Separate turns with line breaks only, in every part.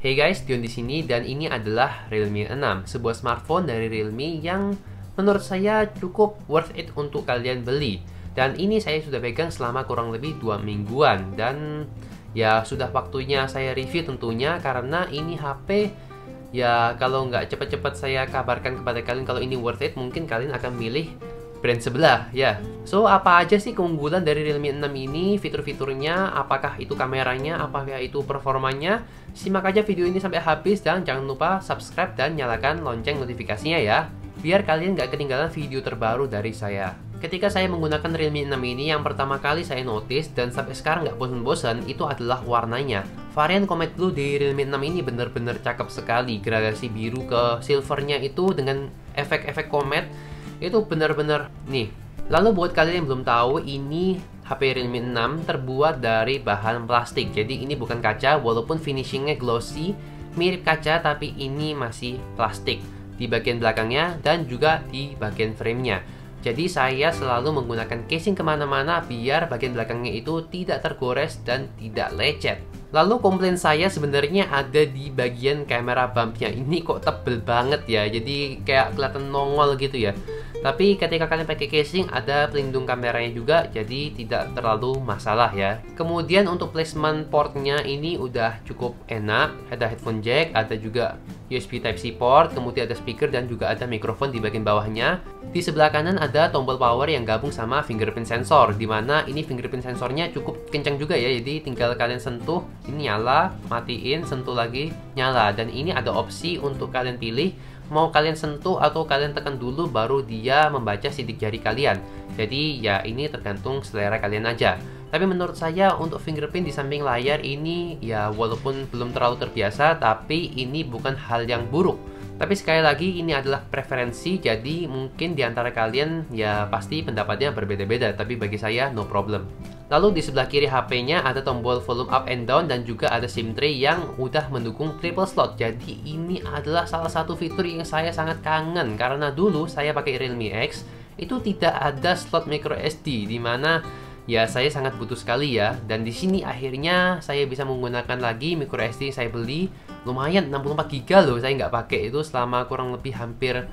Hey guys, Dion di sini dan ini adalah Realme 6, sebuah smartphone dari Realme yang menurut saya cukup worth it untuk kalian beli. Dan ini saya sudah pegang selama kurang lebih 2 mingguan dan ya sudah waktunya saya review tentunya karena ini HP ya kalau nggak cepat-cepat saya kabarkan kepada kalian kalau ini worth it, mungkin kalian akan milih brand sebelah ya. So apa aja sih keunggulan dari Realme 6 ini, fitur-fiturnya, apakah itu kameranya, apakah itu performanya? Simak aja video ini sampai habis dan jangan lupa subscribe dan nyalakan lonceng notifikasinya ya, biar kalian nggak ketinggalan video terbaru dari saya. Ketika saya menggunakan Realme 6 ini, yang pertama kali saya notice dan sampai sekarang nggak bosan-bosan itu adalah warnanya. Varian Comet Blue di Realme 6 ini bener-bener cakep sekali. Gradasi biru ke silvernya itu dengan efek-efek komet itu bener-bener nih. Lalu buat kalian yang belum tahu, ini HP Realme 6 terbuat dari bahan plastik. Jadi ini bukan kaca, walaupun finishingnya glossy, mirip kaca, tapi ini masih plastik di bagian belakangnya dan juga di bagian framenya. Jadi saya selalu menggunakan casing kemana-mana biar bagian belakangnya itu tidak tergores dan tidak lecet. Lalu komplain saya sebenarnya ada di bagian kamera bumpnya. Ini kok tebel banget ya, jadi kayak kelihatan nongol gitu ya. Tapi ketika kalian pakai casing ada pelindung kameranya juga, jadi tidak terlalu masalah ya. Kemudian untuk placement portnya ini udah cukup enak. Ada headphone jack, ada juga USB Type-C port, kemudian ada speaker dan juga ada mikrofon di bagian bawahnya. Di sebelah kanan ada tombol power yang gabung sama fingerprint sensor, dimana ini fingerprint sensornya cukup kencang juga ya. Jadi tinggal kalian sentuh, ini nyala, matiin, sentuh lagi, nyala. Dan ini ada opsi untuk kalian pilih mau kalian sentuh atau kalian tekan dulu baru dia membaca sidik jari kalian. Jadi ya ini tergantung selera kalian aja. Tapi menurut saya untuk fingerprint di samping layar ini ya walaupun belum terlalu terbiasa, tapi ini bukan hal yang buruk. Tapi sekali lagi ini adalah preferensi, jadi mungkin di antara kalian ya pasti pendapatnya berbeda-beda, tapi bagi saya no problem. Lalu di sebelah kiri HP-nya ada tombol volume up and down dan juga ada SIM tray yang udah mendukung triple slot. Jadi ini adalah salah satu fitur yang saya sangat kangen karena dulu saya pakai Realme X itu tidak ada slot micro SD, dimana ya saya sangat butuh sekali ya. Dan di sini akhirnya saya bisa menggunakan lagi micro SD yang saya beli. Lumayan 64 GB loh, saya nggak pakai itu selama kurang lebih hampir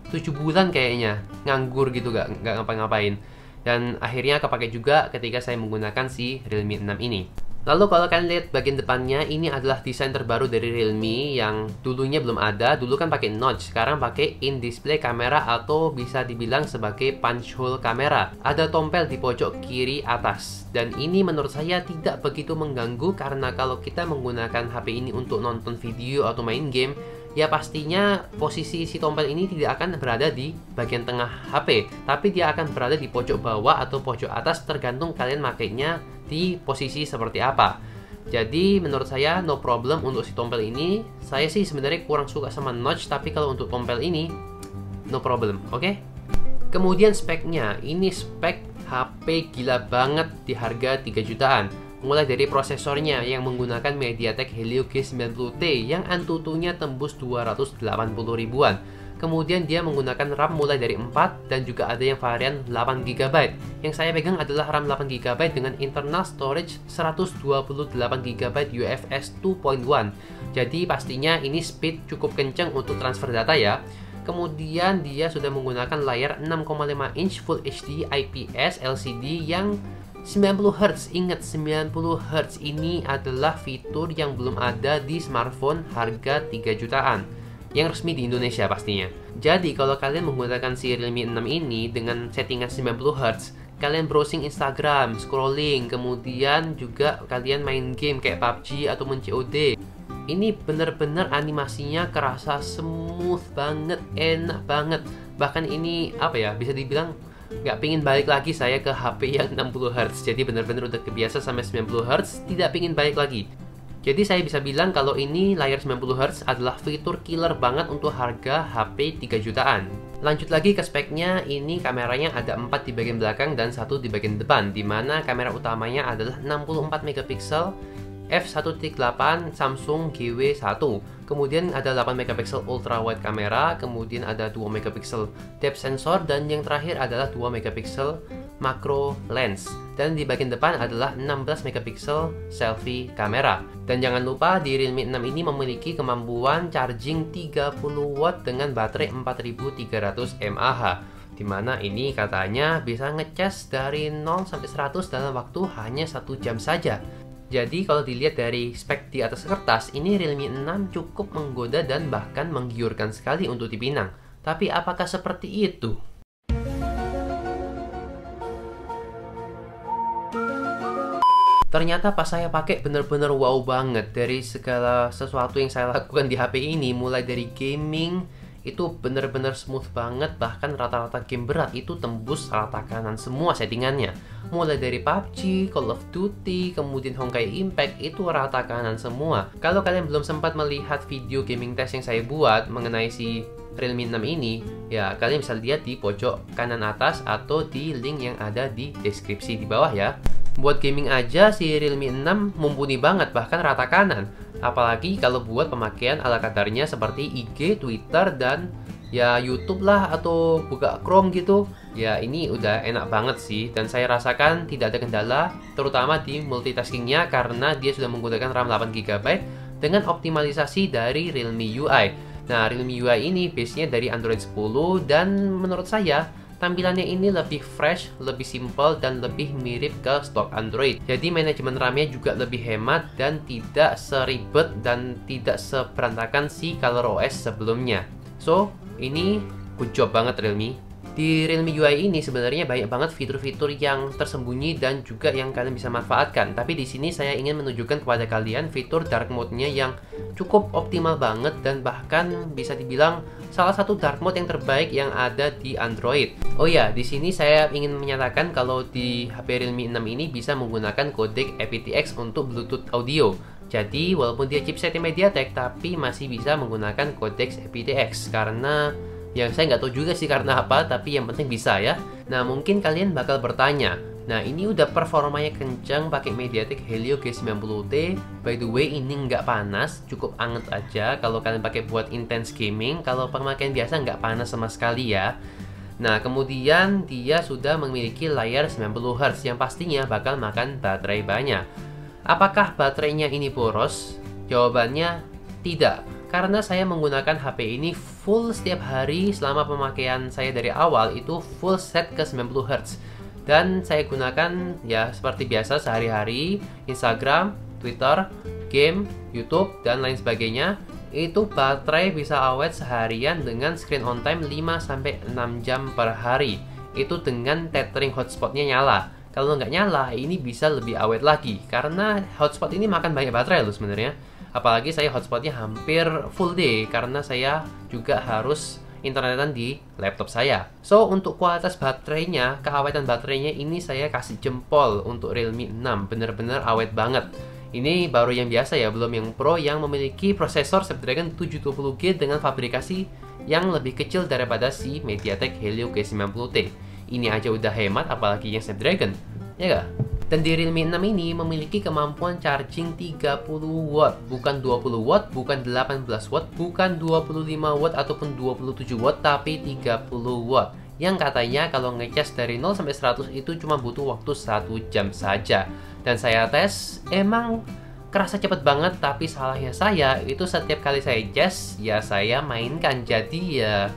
7 bulan kayaknya, nganggur gitu, nggak ngapa-ngapain. Dan akhirnya kepake juga ketika saya menggunakan si Realme 6 ini. Lalu kalau kalian lihat bagian depannya, ini adalah desain terbaru dari Realme yang dulunya belum ada. Dulu kan pakai notch, sekarang pakai in-display kamera atau bisa dibilang sebagai punch hole kamera. Ada tompel di pojok kiri atas. Dan ini menurut saya tidak begitu mengganggu karena kalau kita menggunakan HP ini untuk nonton video atau main game, ya pastinya posisi si tompel ini tidak akan berada di bagian tengah HP, tapi dia akan berada di pojok bawah atau pojok atas tergantung kalian makainya di posisi seperti apa. Jadi menurut saya no problem untuk si tompel ini. Saya sih sebenarnya kurang suka sama notch, tapi kalau untuk tompel ini no problem, oke? Kemudian speknya, ini spek HP gila banget di harga 3 jutaan. Mulai dari prosesornya yang menggunakan MediaTek Helio G90T yang Antutunya tembus 280 ribuan. Kemudian dia menggunakan RAM mulai dari 4 dan juga ada yang varian 8 GB. Yang saya pegang adalah RAM 8 GB dengan internal storage 128 GB UFS 2.1. Jadi pastinya ini speed cukup kencang untuk transfer data ya. Kemudian dia sudah menggunakan layar 6,5 inch Full HD IPS LCD yang 90Hz. Ingat 90Hz ini adalah fitur yang belum ada di smartphone harga 3 jutaan yang resmi di Indonesia pastinya. Jadi kalau kalian menggunakan si Realme 6 ini dengan settingan 90Hz, kalian browsing Instagram, scrolling, kemudian juga kalian main game kayak PUBG atau COD, ini bener-bener animasinya kerasa smooth banget, enak banget. Bahkan ini apa ya, bisa dibilang nggak pingin balik lagi saya ke HP yang 60Hz. Jadi bener-bener udah kebiasa sampai 90Hz, tidak pingin balik lagi. Jadi saya bisa bilang kalau ini layar 90Hz adalah fitur killer banget untuk harga HP 3 jutaan. Lanjut lagi ke speknya, ini kameranya ada 4 di bagian belakang dan 1 di bagian depan, dimana kamera utamanya adalah 64 megapiksel f1.8 Samsung GW1. Kemudian ada 8 megapiksel ultra wide kamera, kemudian ada 2 megapiksel depth sensor, dan yang terakhir adalah 2 megapiksel macro lens. Dan di bagian depan adalah 16 megapiksel selfie kamera. Dan jangan lupa di Realme 6 ini memiliki kemampuan charging 30 watt dengan baterai 4300 mAh. Dimana ini katanya bisa ngecas dari 0 sampai 100 dalam waktu hanya 1 jam saja. Jadi kalau dilihat dari spek di atas kertas, ini Realme 6 cukup menggoda dan bahkan menggiurkan sekali untuk dipinang. Tapi apakah seperti itu? Ternyata pas saya pakai bener-bener wow banget. Dari segala sesuatu yang saya lakukan di HP ini, mulai dari gaming, itu bener-bener smooth banget. Bahkan rata-rata game berat itu tembus rata kanan semua settingannya. Mulai dari PUBG, Call of Duty, kemudian Honkai Impact, itu rata kanan semua. Kalau kalian belum sempat melihat video gaming test yang saya buat mengenai si Realme 6 ini, ya kalian bisa lihat di pojok kanan atas atau di link yang ada di deskripsi di bawah ya. Buat gaming aja si Realme 6 mumpuni banget, bahkan rata kanan. Apalagi kalau buat pemakaian ala kadarnya seperti IG, Twitter, dan ya YouTube lah, atau buka Chrome gitu. Ya ini udah enak banget sih, dan saya rasakan tidak ada kendala, terutama di multitaskingnya karena dia sudah menggunakan RAM 8GB dengan optimalisasi dari Realme UI. Nah, Realme UI ini base-nya dari Android 10 dan menurut saya tampilannya ini lebih fresh, lebih simple, dan lebih mirip ke stok Android. Jadi manajemen RAM-nya juga lebih hemat dan tidak seribet dan tidak seberantakan si ColorOS sebelumnya. So, ini good job banget Realme. Di Realme UI ini sebenarnya banyak banget fitur-fitur yang tersembunyi dan juga yang kalian bisa manfaatkan. Tapi di sini saya ingin menunjukkan kepada kalian fitur dark mode-nya yang cukup optimal banget dan bahkan bisa dibilang salah satu dark mode yang terbaik yang ada di Android. Oh ya, di sini saya ingin menyatakan kalau di HP Realme 6 ini bisa menggunakan kodek aptX untuk Bluetooth audio. Jadi walaupun dia chipset MediaTek tapi masih bisa menggunakan kodek aptX karena yang saya nggak tahu juga sih karena apa, tapi yang penting bisa ya. Nah, mungkin kalian bakal bertanya, nah ini udah performanya kencang pakai MediaTek Helio G90T. By the way, ini nggak panas, cukup anget aja kalau kalian pakai buat intense gaming. Kalau pemakaian biasa nggak panas sama sekali ya. Nah, kemudian dia sudah memiliki layar 90Hz yang pastinya bakal makan baterai banyak. Apakah baterainya ini boros? Jawabannya tidak. Karena saya menggunakan HP ini full setiap hari selama pemakaian saya dari awal itu full set ke 90Hz. Dan saya gunakan ya seperti biasa sehari-hari, Instagram, Twitter, game, YouTube, dan lain sebagainya. Itu baterai bisa awet seharian dengan screen on time 5-6 jam per hari. Itu dengan tethering hotspotnya nyala. Kalau nggak nyala, ini bisa lebih awet lagi. Karena hotspot ini makan banyak baterai loh sebenarnya. Apalagi saya hotspotnya hampir full day karena saya juga harus internetan di laptop saya. So, untuk kualitas baterainya, keawetan baterainya ini saya kasih jempol untuk Realme 6. Bener-bener awet banget. Ini baru yang biasa ya, belum yang Pro yang memiliki prosesor Snapdragon 720G dengan fabrikasi yang lebih kecil daripada si MediaTek Helio G90T. Ini aja udah hemat, apalagi yang Snapdragon, ya gak? Dan di Realme 6 ini memiliki kemampuan charging 30 watt, bukan 20 watt, bukan 18 watt, bukan 25 watt ataupun 27 watt, tapi 30 watt. Yang katanya kalau ngecas dari 0 sampai 100 itu cuma butuh waktu 1 jam saja. Dan saya tes, emang kerasa cepet banget, tapi salahnya saya itu setiap kali saya cas, ya saya mainkan. Jadi ya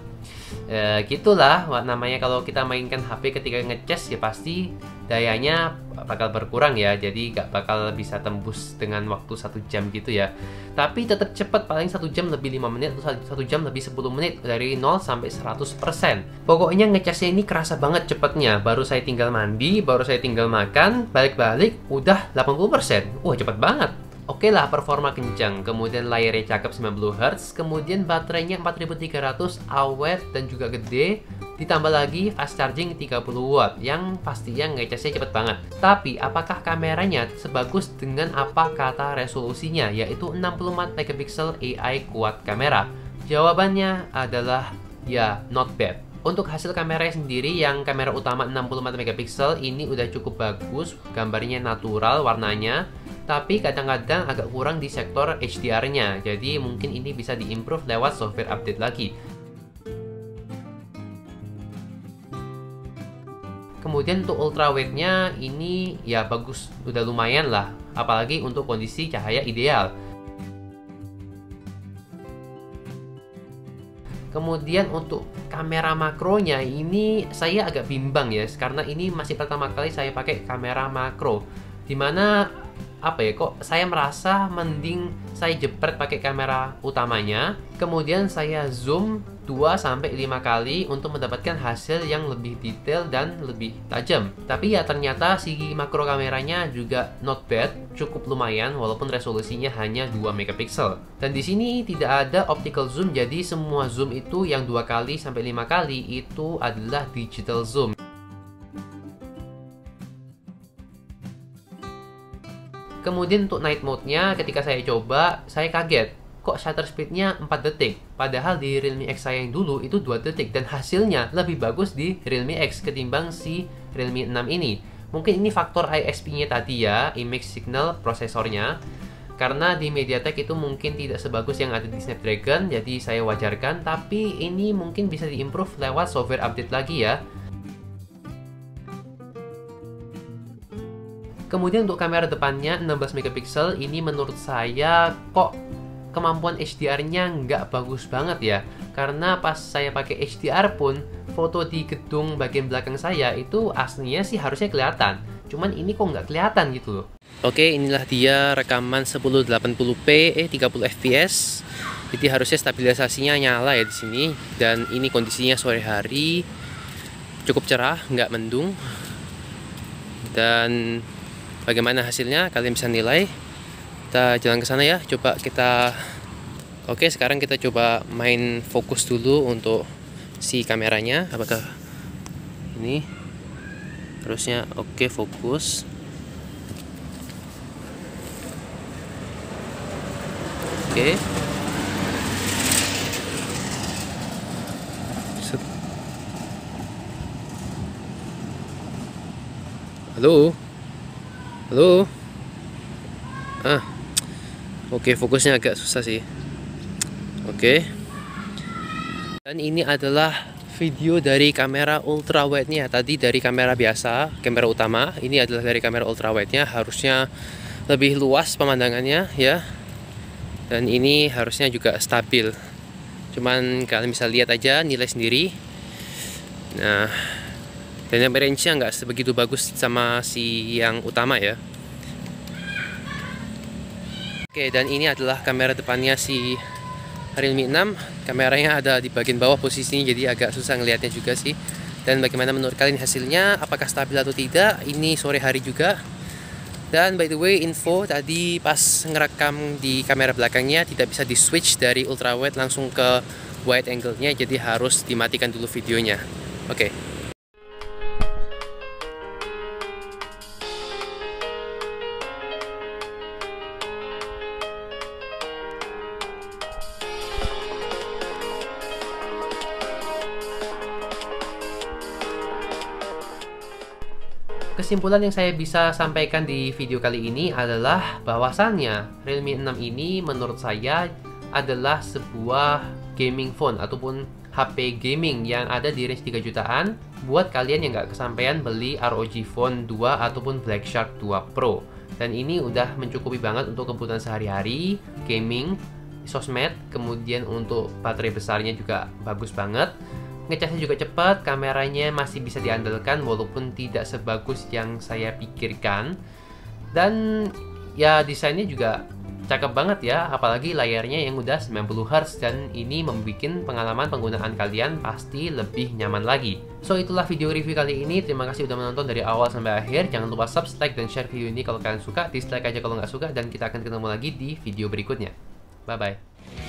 gitulah namanya kalau kita mainkan HP ketika ngecas ya pasti dayanya bakal berkurang ya, jadi gak bakal bisa tembus dengan waktu 1 jam gitu ya. Tapi tetap cepat, paling 1 jam lebih 5 menit atau 1 jam lebih 10 menit dari 0 sampai 100%. Pokoknya ngecasnya ini kerasa banget cepatnya. Baru saya tinggal mandi, baru saya tinggal makan, balik-balik udah 80%. Wah, cepet banget. Oke lah, performa kencang, kemudian layarnya cakep 90Hz, kemudian baterainya 4300, awet dan juga gede, ditambah lagi fast charging 30 watt, yang pastinya ngecasnya cepet banget. Tapi, apakah kameranya sebagus dengan apa kata resolusinya, yaitu 64 megapiksel AI quad kamera? Jawabannya adalah ya, not bad. Untuk hasil kameranya sendiri, yang kamera utama 64 megapiksel ini udah cukup bagus, gambarnya natural warnanya, tapi kadang-kadang agak kurang di sektor HDR-nya, jadi mungkin ini bisa diimprove lewat software update lagi. Kemudian untuk ultrawide-nya ini ya bagus, udah lumayan lah, apalagi untuk kondisi cahaya ideal. Kemudian untuk kamera makronya ini saya agak bimbang ya, karena ini masih pertama kali saya pakai kamera makro. Dimana apa ya, kok saya merasa mending saya jepret pakai kamera utamanya, kemudian saya zoom 2-5 kali untuk mendapatkan hasil yang lebih detail dan lebih tajam. Tapi ya ternyata si makro kameranya juga not bad, cukup lumayan walaupun resolusinya hanya 2 megapiksel. Dan di sini tidak ada optical zoom, jadi semua zoom itu yang 2-5 kali itu adalah digital zoom. Kemudian untuk night mode-nya ketika saya coba, saya kaget. Kok shutter speed-nya 4 detik? Padahal di Realme X saya yang dulu itu 2 detik. Dan hasilnya lebih bagus di Realme X ketimbang si Realme 6 ini. Mungkin ini faktor ISP-nya tadi ya, Image Signal prosesornya. Karena di MediaTek itu mungkin tidak sebagus yang ada di Snapdragon, jadi saya wajarkan. Tapi ini mungkin bisa diimprove lewat software update lagi ya. Kemudian untuk kamera depannya 16 megapiksel, ini menurut saya kok kemampuan HDR-nya nggak bagus banget ya. Karena pas saya pakai HDR pun, foto di gedung bagian belakang saya itu aslinya sih harusnya kelihatan. Cuman ini kok nggak kelihatan gitu loh. Oke, inilah dia rekaman 1080p 30 fps. Jadi harusnya stabilisasinya nyala ya di sini. Dan ini kondisinya sore hari, cukup cerah, nggak mendung. Dan bagaimana hasilnya kalian bisa nilai. Kita jalan ke sana ya, coba kita. Oke, sekarang kita coba main fokus dulu untuk si kameranya. Apakah ini harusnya oke fokus. Oke. Halo. Halo. Oke, fokusnya agak susah sih. Oke. Dan ini adalah video dari kamera ultrawide-nya. Tadi dari kamera biasa, kamera utama. Ini adalah dari kamera ultrawide-nya. Harusnya lebih luas pemandangannya ya. Dan ini harusnya juga stabil. Cuman kalian bisa lihat aja nilai sendiri. Nah, dan yang range-nya nggak sebegitu bagus sama si yang utama ya. Oke, dan ini adalah kamera depannya si Realme 6. Kameranya ada di bagian bawah posisinya, jadi agak susah ngelihatnya juga sih. Dan bagaimana menurut kalian hasilnya? Apakah stabil atau tidak? Ini sore hari juga. Dan by the way, info tadi pas ngerekam di kamera belakangnya tidak bisa di switch dari ultrawide langsung ke wide angle-nya, jadi harus dimatikan dulu videonya. Oke. Kesimpulan yang saya bisa sampaikan di video kali ini adalah bahwasannya Realme 6 ini menurut saya adalah sebuah gaming phone ataupun HP gaming yang ada di range 3 jutaan buat kalian yang nggak kesampaian beli ROG Phone 2 ataupun Black Shark 2 Pro. Dan ini udah mencukupi banget untuk kebutuhan sehari-hari, gaming, sosmed, kemudian untuk baterai besarnya juga bagus banget. Ngecasnya juga cepat, kameranya masih bisa diandalkan walaupun tidak sebagus yang saya pikirkan. Dan ya desainnya juga cakep banget ya, apalagi layarnya yang udah 90Hz dan ini membuat pengalaman penggunaan kalian pasti lebih nyaman lagi. So itulah video review kali ini, terima kasih udah menonton dari awal sampai akhir. Jangan lupa subscribe dan share video ini kalau kalian suka, dislike aja kalau nggak suka, dan kita akan ketemu lagi di video berikutnya. Bye bye.